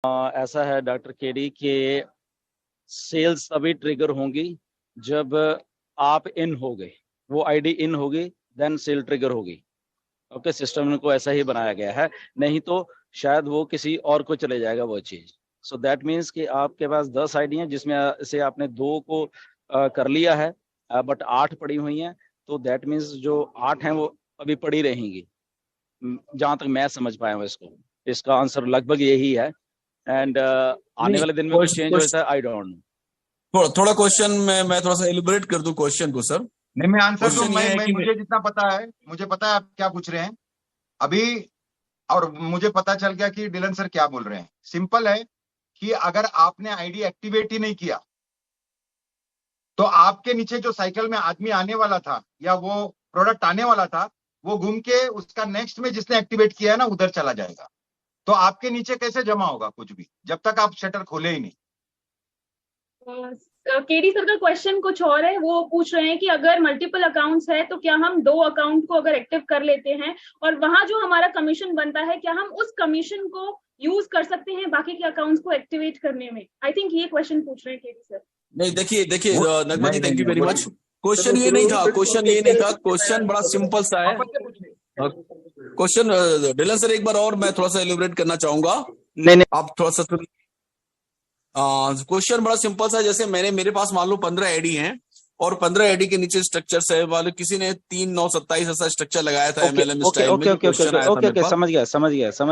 ऐसा है doctor KD के सेल्स तभी ट्रिगर होंगी जब आप इन हो गए, वो आईडी इन होगी, देन सेल ट्रिगर होगी। ओके, सिस्टम को ऐसा ही बनाया गया है, नहीं तो शायद वो किसी और को चले जाएगा वो चीज। सो दैट मीन्स कि आपके पास 10 आईडी हैं जिसमें से आपने 2 को कर लिया है, बट 8 पड़ी हुई हैं, तो दैट मीन्स जो 8 हैं वो अभी पड़ी रहेंगी, जहां तक मैं समझ पाया हूँ इसको। इसका आंसर लगभग यही है। एंड आने वाले दिन में कुछ चेंज होता है, आई डोंट नो। थोड़ा क्वेश्चन में मैं थोड़ा सा एलिबरेट कर दूं क्वेश्चन को सर। नहीं, मैं आंसर दूं। क्वेश्चन ये है कि मुझे जितना पता है, मुझे पता है आप क्या पूछ रहे हैं अभी, और मुझे पता चल गया कि डिलन सर क्या बोल रहे हैं। सिंपल है कि अगर आपने आईडी एक्टिवेट ही नहीं किया तो आपके नीचे जो साइकिल में आदमी आने वाला था या वो प्रोडक्ट आने वाला था, वो घूम के उसका नेक्स्ट में जिसने एक्टिवेट किया है ना, उधर चला जाएगा। तो आपके नीचे कैसे जमा होगा कुछ भी, जब तक आप शटर खोले ही नहीं। केडी सर का क्वेश्चन कुछ और है। वो पूछ रहे हैं कि अगर मल्टीपल अकाउंट्स है तो क्या हम 2 अकाउंट को अगर एक्टिव कर लेते हैं और वहां जो हमारा कमीशन बनता है, क्या हम उस कमीशन को यूज कर सकते हैं बाकी के अकाउंट्स को एक्टिवेट करने में? आई थिंक ये क्वेश्चन पूछ रहे हैं केडी सर। नहीं, देखिए Nagma ji, thank you very much. Question ये नहीं था, क्वेश्चन बड़ा सिंपल सा है। क्वेश्चन डिलन सर एक बार और मैं थोड़ा सा एलिब्रेट करना चाहूंगा। नहीं, आप थोड़ा सा क्वेश्चन बड़ा सिंपल सा है। जैसे मेरे पास मान लो 15 आईडी हैं और 15 आईडी के नीचे स्ट्रक्चर्स है, मान लो किसी ने 3 9 27 ऐसा स्ट्रक्चर लगाया था एमएलएम स्टाइल में। ओके, समझ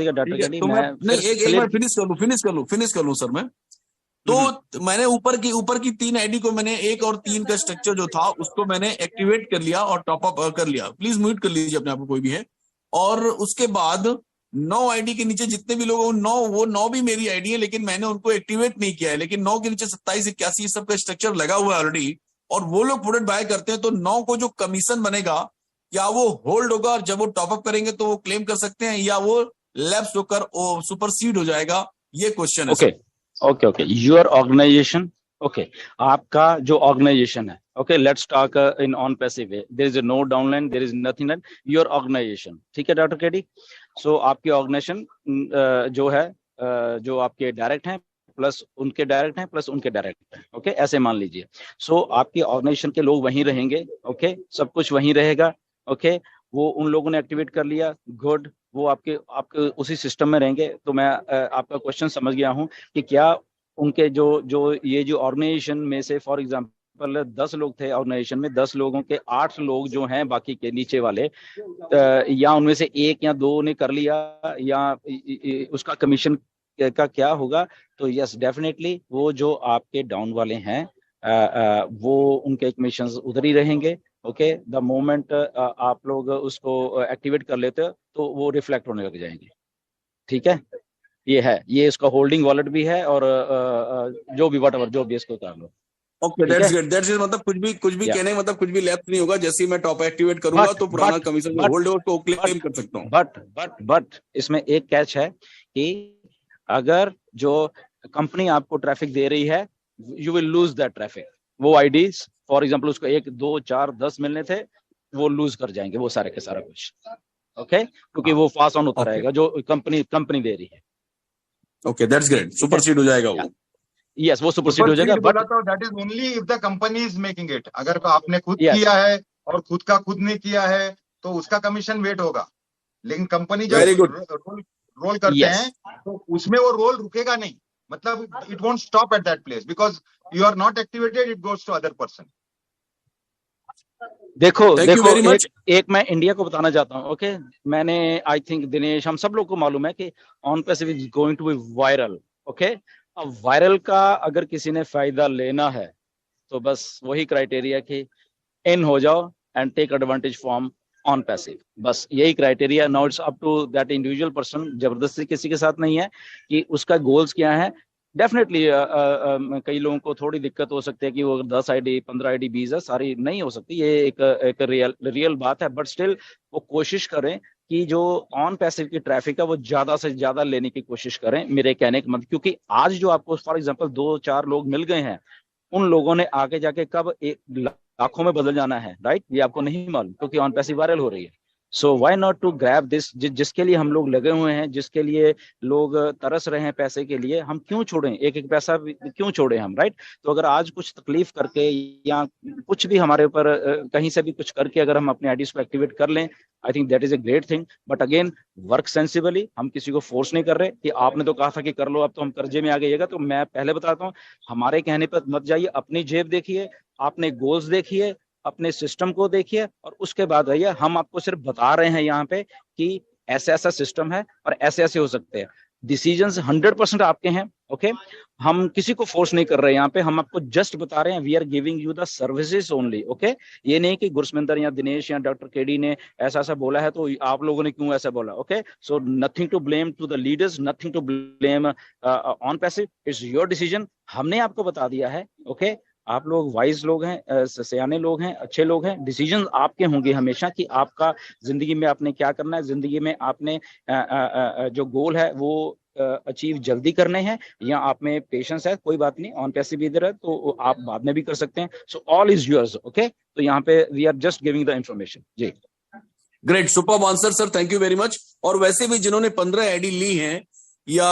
गया डॉक्टर केडी। मैं एक बार फिनिश कर लूं सर मैं। तो मैंने ऊपर की 3 आईडी को मैंने 1 और 3 का स्ट्रक्चर जो था उसको मैंने एक्टिवेट कर लिया और टॉप अप कर लिया। प्लीज म्यूट कर लीजिए अपने आप को, कोई भी है। और उसके बाद 9 आईडी के नीचे जितने भी लोग, वो 9 भी मेरी आईडी है, लेकिन मैंने उनको एक्टिवेट नहीं किया है। लेकिन 9 के नीचे 27 81 सबका स्ट्रक्चर लगा हुआ है ऑलरेडी, और वो लोग प्रोडक्ट बाय करते हैं। तो 9 को जो कमीशन बनेगा, क्या वो होल्ड होगा और जब वो टॉपअप करेंगे तो वो क्लेम कर सकते हैं, या वो लैप्स होकर सुपरसीड हो जाएगा? ये क्वेश्चन है। ओके, योर ऑर्गेनाइजेशन, ओके, आपका जो ऑर्गेनाइजेशन है, okay, let's talk in on passive way. There is no downline, there is nothing line, your organisation, ठीक है डॉक्टर केडी। सो आपकी ऑर्गेनाइजेशन जो है, जो आपके डायरेक्ट हैं प्लस उनके डायरेक्ट हैं प्लस उनके डायरेक्ट हैं, ओके, ऐसे मान लीजिए। सो आपकी ऑर्गेनाइजेशन के लोग वहीं रहेंगे, ओके, सब कुछ वहीं रहेगा, ओके। वो उन लोगों ने एक्टिवेट कर लिया, गुड, वो आपके उसी सिस्टम में रहेंगे। तो मैं आपका क्वेश्चन समझ गया हूं कि क्या उनके जो ये जो ऑर्गेनाइजेशन में से फॉर एग्जांपल 10 लोग थे ऑर्गेनाइजेशन में, 10 लोगों के 8 लोग जो हैं बाकी के नीचे वाले, या उनमें से 1 या 2 ने कर लिया, या उसका कमीशन का क्या होगा? तो यस, डेफिनेटली वो जो आपके डाउन वाले हैं वो उनके कमीशन उधर ही रहेंगे, ओके। द मोमेंट आप लोग उसको एक्टिवेट कर लेते हो तो वो रिफ्लेक्ट होने लग जाएंगे, ठीक है। ये इसका होल्डिंग वॉलेट भी है, और जो भी व्हाटएवर जो भी इसको कर लो। Okay, that's good. मतलब कुछ भी कहने मतलब कुछ भी लैप्स नहीं होगा। जैसे ही मैं टॉप एक्टिवेट करूंगा तो पुराना कमीशन होल्ड को क्लेम कर सकता हूं। बट इसमें एक कैच है कि अगर जो कंपनी आपको ट्रैफिक दे रही है, you will lose that traffic. वो आईडीज फॉर एग्जांपल उसको 1 2 4 10 मिलने थे, वो लूज कर जाएंगे वो सारे के सारा कुछ, ओके, क्योंकि वो पास ऑन होता रहेगा जो कंपनी दे रही है। Okay, that's great. सुपरसीड हो जाएगा वो। यस, वो सुपरसीड हो जाएगा, but that is only if the company is making it. अगर आपने खुद किया है और खुद का खुद नहीं किया है तो उसका कमीशन वेट होगा। लेकिन कंपनी जब रोल करते हैं तो उसमें वो रोल रुकेगा नहीं, मतलब it won't stop at that place because you are not activated, it goes to other person. देखो एक मैं इंडिया को बताना चाहता हूँ, ओके। मैंने आई थिंक दिनेश, हम सब लोग को मालूम है कि on passive is going to be viral, okay. अब वायरल का अगर किसी ने फायदा लेना है तो बस वही क्राइटेरिया कि इन हो जाओ and take advantage from on passive, बस यही criteria. Now it's up to that individual person, जबरदस्ती किसी के साथ नहीं है कि उसका गोल्स क्या है। डेफिनेटली कई लोगों को थोड़ी दिक्कत हो सकती है कि वो 10 आईडी 15 आईडी 20 है, सारी नहीं हो सकती, ये एक रियल बात है। बट स्टिल वो कोशिश करें कि जो ऑन पैसिव की ट्रैफिक है वो ज्यादा से ज्यादा लेने की कोशिश करें, मेरे कहने का मतलब। क्योंकि आज जो आपको फॉर एग्जांपल 2-4 लोग मिल गए हैं, उन लोगों ने आगे जाके कब 1 लाखों में बदल जाना है, राइट, ये आपको नहीं मालूम, क्योंकि ऑन पैसिव वायरल हो रही है। So why not to grab this, जिसके लिए हम लोग लगे हुए हैं, जिसके लिए लोग तरस रहे हैं पैसे के लिए, हम क्यों छोड़ें, एक एक पैसा क्यों छोड़ें हम, राइट? तो अगर आज कुछ तकलीफ करके या कुछ भी हमारे ऊपर कहीं से भी कुछ करके अगर हम अपने आईडीज को एक्टिवेट कर लें, I think that is a great thing. But again work sensibly, हम किसी को फोर्स नहीं कर रहे कि आपने तो कहा था कि कर लो, अब तो हम कर्जे में आ गइएगा। तो मैं पहले बताता हूँ, हमारे कहने पर मत जाइए, अपनी जेब देखिए, अपने गोल्स देखिए, अपने सिस्टम को देखिए, और उसके बाद रहिए। हम आपको सिर्फ बता रहे हैं यहाँ पे कि ऐसा ऐसा सिस्टम है और ऐसे ऐसे हो सकते हैं। डिसीजंस 100% आपके हैं, ओके? हम किसी को फोर्स नहीं कर रहे हैं यहाँ पे, हम आपको जस्ट बता रहे हैं, we are giving you the services only, okay? ये नहीं कि गुरसमिंदर या दिनेश या डॉक्टर केडी ने ऐसा ऐसा बोला है तो आप लोगों ने क्यों ऐसा बोला, okay? So nothing to blame to the leaders, nothing to blame on passive, it's your decision. हमने आपको बता दिया है, ओके? आप लोग वाइज लोग हैं, सयाने लोग हैं, अच्छे लोग हैं। डिसीजन आपके होंगे हमेशा कि आपका जिंदगी में आपने क्या करना है, जिंदगी में आपने जो गोल है वो अचीव जल्दी करने हैं, या आप में पेशेंस है, कोई बात नहीं, ऑन पैसिव इधर है तो आप बाद में भी कर सकते हैं। So all is yours, okay? तो यहाँ पे we are just giving the information. जी, great, superb answer sir, thank you very much. और वैसे भी जिन्होंने 15 आईडी ली हैं या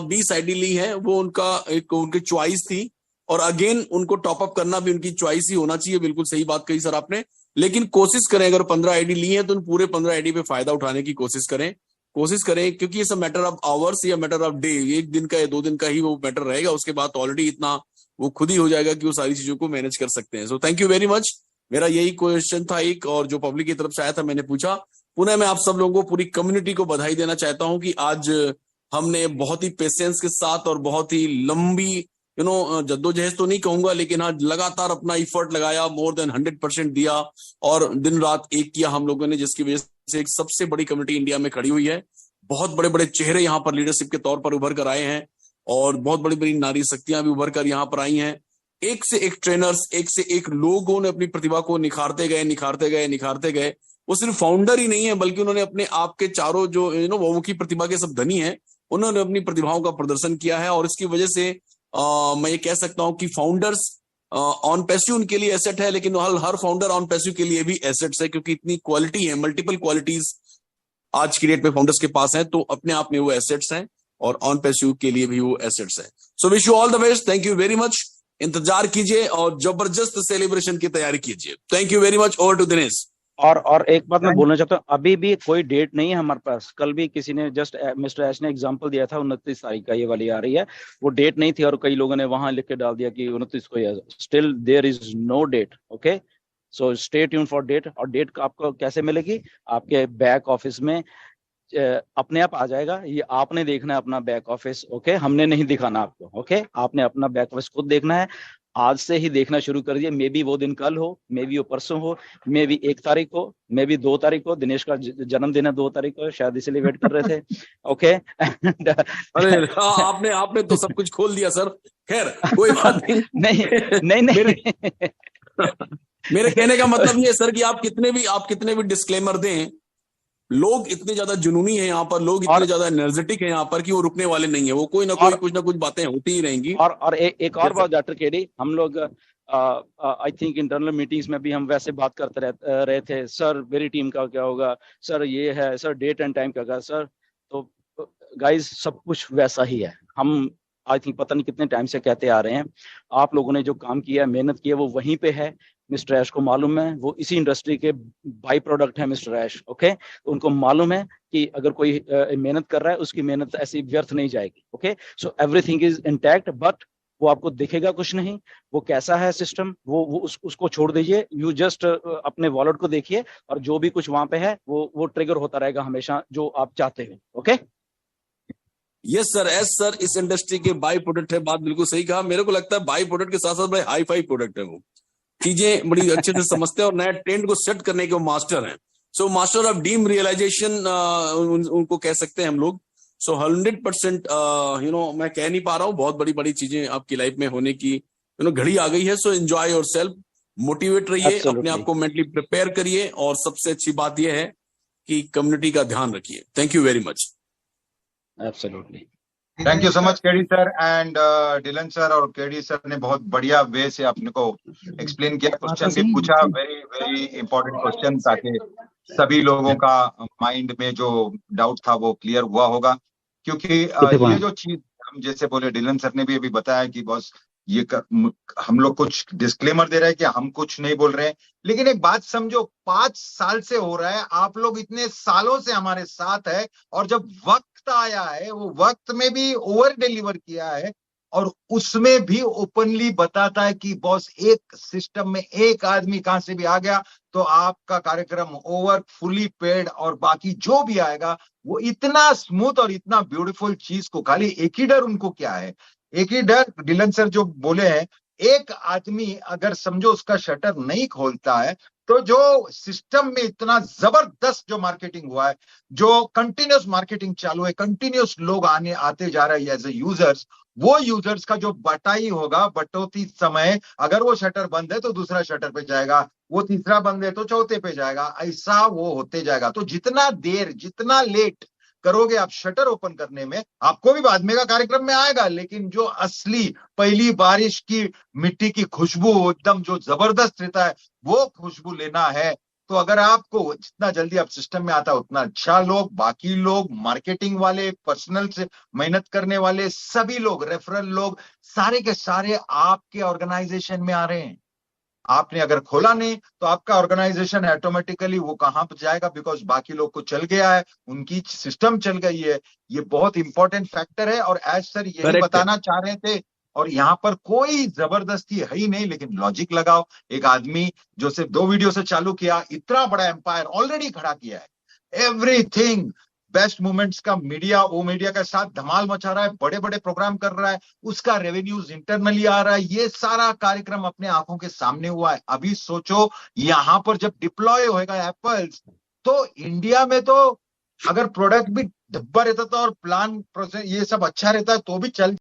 20 आईडी ली है, वो उनकी चॉइस थी, और अगेन उनको टॉपअप करना भी उनकी चॉइस ही होना चाहिए। बिल्कुल सही बात कही सर आपने। लेकिन कोशिश करें, अगर 15 आईडी ली है तो उन पूरे 15 आईडी पे फायदा उठाने की कोशिश करें, क्योंकि ये सब मैटर ऑफ आवर्स या मैटर ऑफ डे, 1 दिन का या 2 दिन का ही वो मैटर रहेगा। उसके बाद ऑलरेडी इतना वो खुद ही हो जाएगा कि वो सारी चीजों को मैनेज कर सकते हैं। So thank you very much. मेरा यही क्वेश्चन था एक, और जो पब्लिक की तरफ से आया था मैंने पूछा। पुनः मैं आप सब लोगों को, पूरी कम्युनिटी को बधाई देना चाहता हूं कि आज हमने बहुत ही पेशेंस के साथ और बहुत ही लंबी जद्दोजहद तो नहीं कहूंगा, लेकिन हाँ लगातार अपना इफर्ट लगाया, मोर देन 100% दिया, और दिन रात एक किया हम लोगों ने, जिसकी वजह से एक सबसे बड़ी कम्युनिटी इंडिया में खड़ी हुई है। बहुत बड़े बड़े चेहरे यहाँ पर लीडरशिप के तौर पर उभर कर आए हैं, और बहुत बड़ी बड़ी नारी शक्तियां भी उभर कर यहाँ पर आई हैं। एक से एक ट्रेनर्स, एक से एक लोगों ने अपनी प्रतिभा को निखारते गए। वो सिर्फ फाउंडर ही नहीं है, बल्कि उन्होंने अपने आप के चारों जो बहुमुखी प्रतिभा के सब धनी हैं, उन्होंने अपनी प्रतिभाओं का प्रदर्शन किया है। और इसकी वजह से मैं ये कह सकता हूं कि फाउंडर्स ऑन पैसिव उनके लिए एसेट है, लेकिन हर फाउंडर ऑन पैसिव के लिए भी एसेट्स है, क्योंकि इतनी क्वालिटी है, मल्टीपल क्वालिटीज आज की डेट में फाउंडर्स के पास हैं, तो अपने आप में वो एसेट्स हैं, और ऑन पैसिव के लिए भी वो एसेट्स है। So wish you all the best, thank you very much. इंतजार कीजिए और जबरदस्त सेलिब्रेशन की तैयारी कीजिए। Thank you very much. Over to Dinesh. और एक बात मैं बोलना चाहता हूँ, अभी भी कोई डेट नहीं है हमारे पास। कल भी किसी ने जस्ट मिस्टर एश ने एग्जांपल दिया था 29 तारीख का, ये वाली आ रही है, वो डेट नहीं थी, और कई लोगों ने वहां लिख के डाल दिया कि 29 को है। Still there is no date, okay? So stay tune for date. और डेट आपको कैसे मिलेगी? आपके बैक ऑफिस में अपने आप आ जाएगा। ये आपने देखना है अपना बैक ऑफिस, ओके? हमने नहीं दिखाना आपको, ओके? आपने अपना बैक ऑफिस खुद देखना है। आज से ही देखना शुरू कर दिए। मे बी वो दिन कल हो, मे बी वो परसों हो, मे बी 1 तारीख हो, मे बी 2 तारीख हो। दिनेश का जन्मदिन है 2 तारीख को, शायद इसलिए वेट कर रहे थे, ओके? अरे आपने तो सब कुछ खोल दिया सर। खैर कोई बात नहीं। नहीं। मेरे कहने का मतलब ये है सर कि आप कितने भी डिस्क्लेमर दें, लोग इतने ज्यादा जुनूनी है यहाँ पर, लोग इतने ज्यादा एनर्जेटिक है यहाँ पर कि वो रुकने वाले नहीं है। वो कोई ना कोई कुछ ना कुछ बातें होती ही रहेंगी। और एक और बात डॉक्टर केडी, हम लोग आई थिंक इंटरनल मीटिंग्स में भी हम वैसे बात करते रहे थे, सर मेरी टीम का क्या होगा, सर ये है, सर डेट एंड टाइम क्या होगा सर। तो गाइज सब कुछ वैसा ही है। हम आई थिंक पता नहीं कितने टाइम से कहते आ रहे हैं, आप लोगों ने जो काम किया, मेहनत की है, वो वहीं पे है। मिस्टर ऐश को मालूम है, वो इसी इंडस्ट्री के बाई प्रोडक्ट है मिस्टर ऐश, ओके? तो उनको मालूम है कि अगर कोई मेहनत कर रहा है, उसकी मेहनत ऐसी व्यर्थ नहीं जाएगी, okay? So everything is intact, but वो आपको दिखेगा कुछ नहीं। वो कैसा है सिस्टम, वो उसको छोड़ दीजिए। यू जस्ट अपने वॉलेट को देखिए, और जो भी कुछ वहां पे है वो ट्रिगर होता रहेगा हमेशा, जो आप चाहते हो, ओके? यस सर, सर इस इंडस्ट्री के बाई प्रोडक्ट है। बात बिल्कुल सही कहा। मेरे को लगता है बाई प्रोडक्ट के साथ साथ बड़े हाई फाई प्रोडक्ट है। वो चीजें बड़ी अच्छे से समझते हैं और नया ट्रेंड को सेट करने के वो मास्टर हैं। So master of deem realisation उनको कह सकते हैं हम लोग। सो 100% मैं कह नहीं पा रहा हूँ, बहुत बड़ी बड़ी चीजें आपकी लाइफ में होने की घड़ी आ गई है। सो एंजॉय योरसेल्फ, मोटिवेट रहिए, अपने आप को मेंटली प्रिपेयर करिए, और सबसे अच्छी बात यह है कि कम्युनिटी का ध्यान रखिए। Thank you very much. Absolutely, thank you so much KD sir and Dhillon sir. और केडी सर ने बहुत बढ़िया वे से अपने को एक्सप्लेन किया, क्वेश्चन भी पूछा, वेरी वेरी इंपॉर्टेंट क्वेश्चन, ताकि सभी लोगों का माइंड में जो डाउट था वो क्लियर हुआ होगा, क्योंकि ये जो चीज हम जैसे बोले, डिलन सर ने भी अभी बताया कि बॉस ये हम लोग कुछ डिस्क्लेमर दे रहे हैं कि हम कुछ नहीं बोल रहे हैं, लेकिन एक बात समझो, 5 साल से हो रहा है, आप लोग इतने सालों से हमारे साथ है, और जब वक्त आया है वो वक्त में भी ओवर डिलीवर किया है, और उसमें भी ओपनली बताता है कि बॉस एक सिस्टम में एक आदमी कहां से भी आ गया तो आपका कार्यक्रम ओवर, फुली पेड, और बाकी जो भी आएगा वो इतना स्मूथ और इतना ब्यूटीफुल चीज को, खाली एक ही डर उनको क्या है, एक ही डर, डिलन सर जो बोले हैं, एक आदमी अगर समझो उसका शटर नहीं खोलता है तो जो सिस्टम में इतना जबरदस्त जो मार्केटिंग हुआ है, जो कंटिन्यूस मार्केटिंग चालू है, कंटिन्यूस लोग आते जा रहे हैं एज ए यूजर्स, वो यूजर्स का जो बटाई होगा, बटोती समय, अगर वो शटर बंद है तो दूसरा शटर पे जाएगा, वो तीसरा बंद है तो चौथे पे जाएगा, ऐसा वो होते जाएगा। तो जितना देर, जितना लेट करोगे आप शटर ओपन करने में, आपको भी बाद में का कार्यक्रम में आएगा, लेकिन जो असली पहली बारिश की मिट्टी की खुशबू एकदम जो जबरदस्त रहता है, वो खुशबू लेना है तो अगर आपको जितना जल्दी आप सिस्टम में आता है उतना अच्छा, लोग, बाकी लोग, मार्केटिंग वाले, पर्सनल से मेहनत करने वाले सभी लोग, रेफरल लोग, सारे के सारे आपके ऑर्गेनाइजेशन में आ रहे हैं। आपने अगर खोला नहीं तो आपका ऑर्गेनाइजेशन ऑटोमेटिकली वो कहां पर जाएगा, बिकॉज बाकी लोग को चल गया है, उनकी सिस्टम चल गई है। ये बहुत इंपॉर्टेंट फैक्टर है, और एज सर यही बताना चाह रहे थे, और यहाँ पर कोई जबरदस्ती है ही नहीं, लेकिन लॉजिक लगाओ। एक आदमी जो सिर्फ 2 वीडियो से चालू किया, इतना बड़ा एम्पायर ऑलरेडी खड़ा किया है, एवरीथिंग बेस्ट मोमेंट्स का मीडिया, वो मीडिया के साथ धमाल मचा रहा है, बड़े बड़े प्रोग्राम कर रहा है, उसका रेवेन्यूज इंटरनली आ रहा है, ये सारा कार्यक्रम अपने आंखों के सामने हुआ है। अभी सोचो यहां पर जब डिप्लॉय होएगा एप्पल्स, तो इंडिया में तो अगर प्रोडक्ट भी डब्बा रहता था और प्लान प्रोसेस ये सब अच्छा रहता है तो भी चल